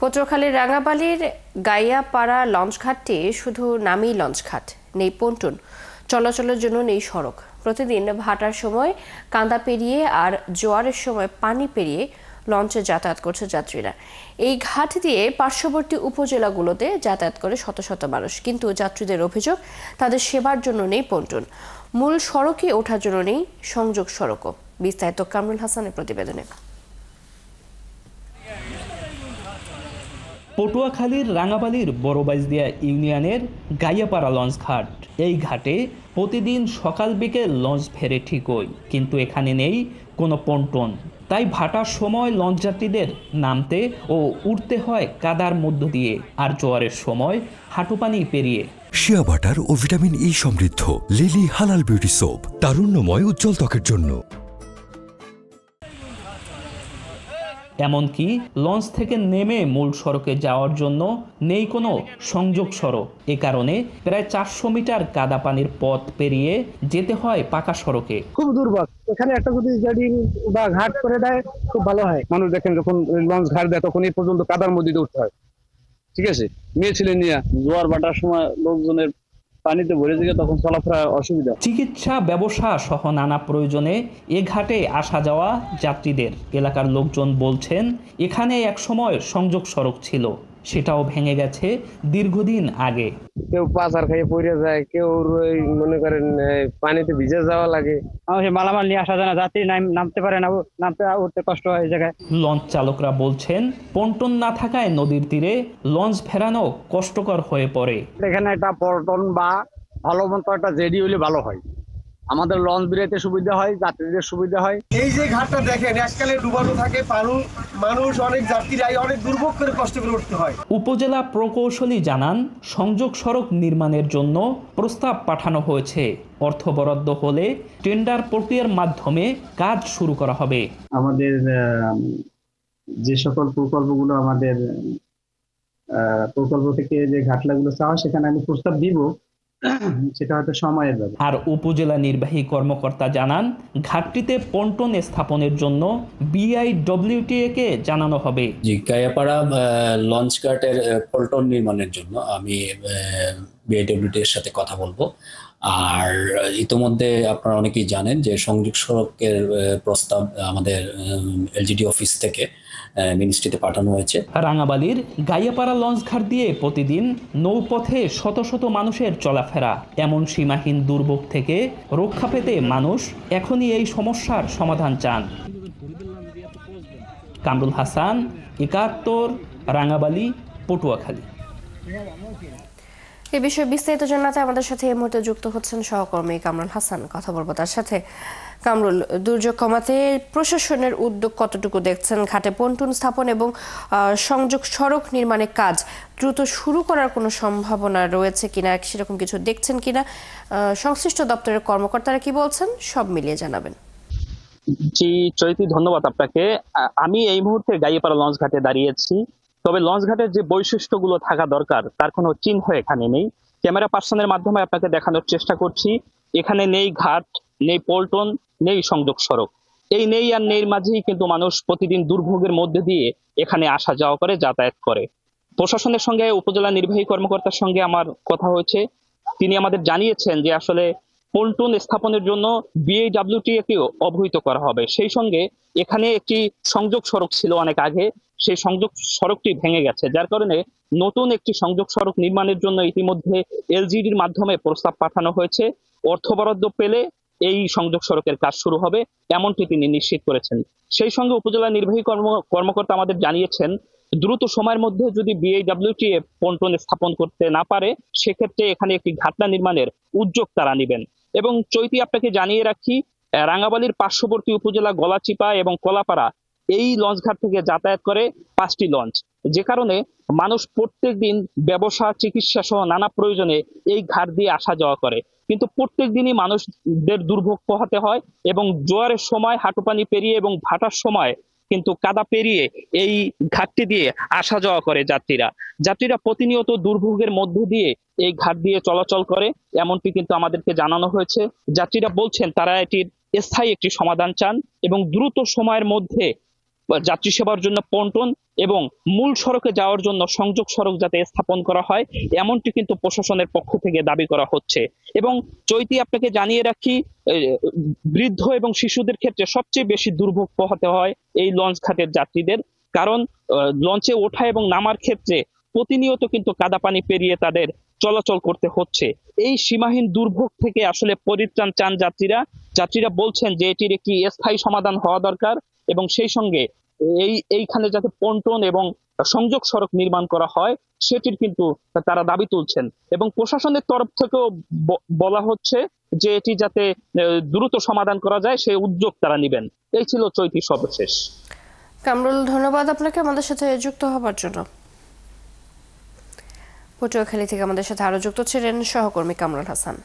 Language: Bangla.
পটুয়াখালীর রাঙাবালির গাইয়াপাড়া লঞ্চঘাটটি শুধু নামই লঞ্চঘাট, নেই পন্টুন, চলাচলের জন্য নেই সড়ক। প্রতিদিন ভাটার সময় কান্দা পেরিয়ে আর জোয়ারের সময় পানি পেরিয়ে লঞ্চে যাতায়াত করছে যাত্রীরা। এই ঘাট দিয়ে পার্শ্ববর্তী উপজেলাগুলোতে যাতায়াত করে শত শত মানুষ, কিন্তু যাত্রীদের অভিযোগ তাদের সেবার জন্য নেই পন্টুন, মূল সড়কে ওঠার জন্য নেই সংযোগ সড়কও। বিস্তারিত কামরুল হাসানের প্রতিবেদনে। পটুয়াখালীর রাঙাবালির বড়বাইজদিয়া ইউনিয়নের গাইয়াপাড়া লঞ্চ ঘাট। এই ঘাটে প্রতিদিন সকাল বিকেল লঞ্চ ফেরে ঠিকই, কিন্তু এখানে নেই কোনো পন্টন। তাই ভাটার সময় লঞ্চ যাত্রীদের নামতে ও উঠতে হয় কাদার মধ্য দিয়ে, আর জোয়ারের সময় হাঁটু পানি পেরিয়ে। শিয়া বাটার ও ভিটামিন ই সমৃদ্ধ লিলি হালাল বিউটি সোপ, তারুণ্যময় উজ্জ্বল ত্বকের জন্য। এমনকি লঞ্চ থেকে নেমে মূল সড়কে যাওয়ার জন্য নেই কোনো সংযোগ সড়ক। এ কারণে প্রায় 400 মিটার কাদা পানির পথ পেরিয়ে যেতে হয় পাকা সড়কে। খুব দুর্ভোগ। এখানে একটা যদি গাড়ি বা ঘাট করে দেয় খুব ভালো হয়। মানুষ দেখেন যখন লঞ্চ ঘাট দেয় তখন এই পর্যন্ত কাদার মধ্যে উঠতে হয়। ঠিক আছে, মেয়ে ছেলে নিয়ে জোয়ার ভাটার সময় লোকজনের পানিতে ভরে যায়, তখন চলাফেরা অসুবিধা। চিকিৎসা, ব্যবসা সহ নানা প্রয়োজনে এ ঘাটে আসা যাওয়া যাত্রীদের। এলাকার লোকজন বলছেন, এখানে এক সময় সংযোগ সড়ক ছিল, সেটাও ভেঙে গেছে দীর্ঘদিন আগে। কেউ পাচার খাইয়ে পড়ে যায়, কেউ মনে করেন পানিতে ভিজে যাওয়া লাগে। মালামাল নিয়ে আসা যায় না, যাত্রী নামতে পারে না, নামতে উঠতে কষ্ট হয় এই জায়গায়। লঞ্চ চালকরা বলছেন, পন্টন না থাকায় নদীর তীরে লঞ্চ ফেরানো কষ্টকর হয়ে পড়ে। এখানে একটা পল্টন বা ভালো মতো একটা জেডি হলে ভালো হয়, আমাদের লঞ্চ বেরোতে সুবিধা হয়, যাত্রীদের সুবিধা হয়। এই যে ঘাটটা দেখেন এককালে ডুবানো থাকে, মানুষ অনেক যাত্রীরাই অনেক দুর্ভোগ করে কষ্ট করে উঠতে হয়। উপজেলা প্রকৌশলী জানান, সংযোগ সড়ক নির্মাণের জন্য প্রস্তাব পাঠানো হয়েছে। অর্থ বরাদ্দ হলে টেন্ডার প্রক্রিয়ার মাধ্যমে কাজ শুরু করা হবে। আমাদের যে সকল প্রকল্পগুলো আমাদের প্রকল্প থেকে যে ঘাটলাগুলো চাওয়া, সেখানে আমি প্রস্তাব দিব, সেটা হয়তো সময়ের ব্যাপার। আর উপজেলা নির্বাহী কর্মকর্তা জানান, ঘাটটিতে পন্টন স্থাপনের জন্য বিআইডব্লিউটিএ কে জানানো হবে। গাইয়াপাড়া লঞ্চ ঘাটের পল্টন নির্মাণের জন্য আমি বিআইডব্লিউটি এর সাথে কথা বলবো। আর ইতোমধ্যে আপনারা অনেকেই জানেন যে সংযোগ সড়কের প্রস্তাব আমাদের এলজিডি অফিস থেকে মিনিস্ট্রিতে পাঠানো হয়েছে। রাঙাবালির গাইয়াপাড়া লঞ্চ ঘাট দিয়ে প্রতিদিন নৌপথে শত শত মানুষের চলাফেরা। এমন সীমাহীন দুর্ভোগ থেকে রক্ষা পেতে মানুষ এখনই এই সমস্যার সমাধান চান। কামরুল হাসান, ৭১, রাঙাবালি, পটুয়াখালী। এ বিষয়ে বিস্তারিত জানাতে আমাদের সাথে এই মুহূর্তে যুক্ত হচ্ছেন সহকর্মী কামরুল হাসান। কথা বলবো তার সাথে। কামরুল, দুর্যোগ কমাতে প্রশাসনের উদ্যোগ কতটুকু দেখছেন? ঘাটে পন্টুন স্থাপন এবং সংযোগ সড়ক নির্মাণের কাজ দ্রুত শুরু করার কোনো সম্ভাবনা রয়েছে কিনা, সেরকম কিছু দেখছেন কিনা? সংশ্লিষ্ট দপ্তরের কর্মকর্তারা কি বলছেন, সব মিলিয়ে জানাবেন। জি চৈতি, ধন্যবাদ আপনাকে। আমি এই মুহূর্তে গাইয়াপাড়া লঞ্চ ঘাটে দাঁড়িয়েছি। তবে লঞ্চ ঘাটের যে বৈশিষ্ট্যগুলো থাকা দরকার তার কোনো চিহ্ন এখানে নেই। ক্যামেরা পার্সনের মাধ্যমে আপনাকে দেখানোর চেষ্টা করছি, এখানে নেই ঘাট, নেই পল্টন, নেই সংযোগ সড়ক। এই নেই আর নেই মাঝেই কিন্তু মানুষ প্রতিদিন দুর্ভোগের মধ্যে দিয়ে এখানে আসা যাওয়া করে, যাতায়াত করে। প্রশাসনের সঙ্গে উপজেলা নির্বাহী কর্মকর্তার সঙ্গে আমার কথা হয়েছে, তিনি আমাদের জানিয়েছেন যে আসলে পন্টন স্থাপনের জন্য বিআইডব্লিউটিএ কে অবহিত করা হবে। সেই সঙ্গে এখানে একটি সংযোগ সড়ক ছিল অনেক আগে, সেই সংযোগ সড়কটি ভেঙে গেছে, যার কারণে নতুন একটি সংযোগ সড়ক নির্মাণের জন্য ইতিমধ্যে এলজিডির মাধ্যমে প্রস্তাব পাঠানো হয়েছে। অর্থ বরাদ্দ পেলে এই সংযোগ সড়কের কাজ শুরু হবে, এমনটি তিনি নিশ্চিত করেছেন। সেই সঙ্গে উপজেলা নির্বাহী কর্মকর্তা আমাদের জানিয়েছেন, দ্রুত সময়ের মধ্যে যদি বিআইডব্লিউটিএ পন্টন স্থাপন করতে না পারে, সেক্ষেত্রে এখানে একটি ঘাটলা নির্মাণের উদ্যোগ তারা নেবেন। এবং চৈতি, আপনাকে জানিয়ে রাখি, রাঙাবালির পার্শ্ববর্তী উপজেলা গলাচিপা এবং কলাপাড়া এই লঞ্চ ঘাট থেকে যাতায়াত করে 5টি লঞ্চ, যে কারণে মানুষ প্রত্যেক দিন ব্যবসা, চিকিৎসা সহ নানা প্রয়োজনে এই ঘাট দিয়ে আসা যাওয়া করে। কিন্তু প্রত্যেক দিনই মানুষদের দুর্ভোগ পোহাতে হয় এবং জোয়ারের সময় হাঁটু পানি পেরিয়ে এবং ভাটার সময় কিন্তু কাদা পেরিয়ে এই ঘাটটি দিয়ে আসা যাওয়া করে যাত্রীরা প্রতিনিয়ত দুর্ভোগের মধ্য দিয়ে এই ঘাট দিয়ে চলাচল করে, এমনটি কিন্তু আমাদেরকে জানানো হয়েছে। যাত্রীরা বলছেন তারা এটির স্থায়ী একটি সমাধান চান এবং দ্রুত সময়ের মধ্যে যাত্রী সেবার জন্য পন্টন এবং মূল সড়কে যাওয়ার জন্য সংযোগ সড়ক যাতে স্থাপন করা হয় এমনটি কিন্তু প্রশাসনের পক্ষ থেকে দাবি করা হচ্ছে। এবং চৈতি, আপনাকে জানিয়ে রাখি, বৃদ্ধ এবং শিশুদের ক্ষেত্রে সবচেয়ে বেশি দুর্ভোগ পোহাতে হয় এই লঞ্চ ঘাটের যাত্রীদের, কারণ লঞ্চে ওঠা এবং নামার ক্ষেত্রে প্রতিনিয়ত কিন্তু কাদা পানি পেরিয়ে তাদের চলাচল করতে হচ্ছে। এই সীমাহীন দুর্ভোগ থেকে আসলে পরিত্রাণ চান যাত্রীরা বলছেন যে এটির একটি স্থায়ী সমাধান হওয়া দরকার এবং সেই সঙ্গে এইখানে যাতে পন্টন এবং সংযোগ সড়ক নির্মাণ করা হয় সেটির কিন্তু তারা দাবি তুলছেন এবং প্রশাসনের তরফ থেকেও বলা হচ্ছে যে এটি যাতে দ্রুত সমাধান করা যায় সেই উদ্যোগ তারা নেবেন। এই ছিল চৈতি সর্বশেষ। কামরুল, ধন্যবাদ আপনাকে আমাদের সাথে যুক্ত হবার জন্য। পটুয়াখালী থেকে আমাদের সাথে আরো যুক্ত ছিলেন সহকর্মী কামরুল হাসান।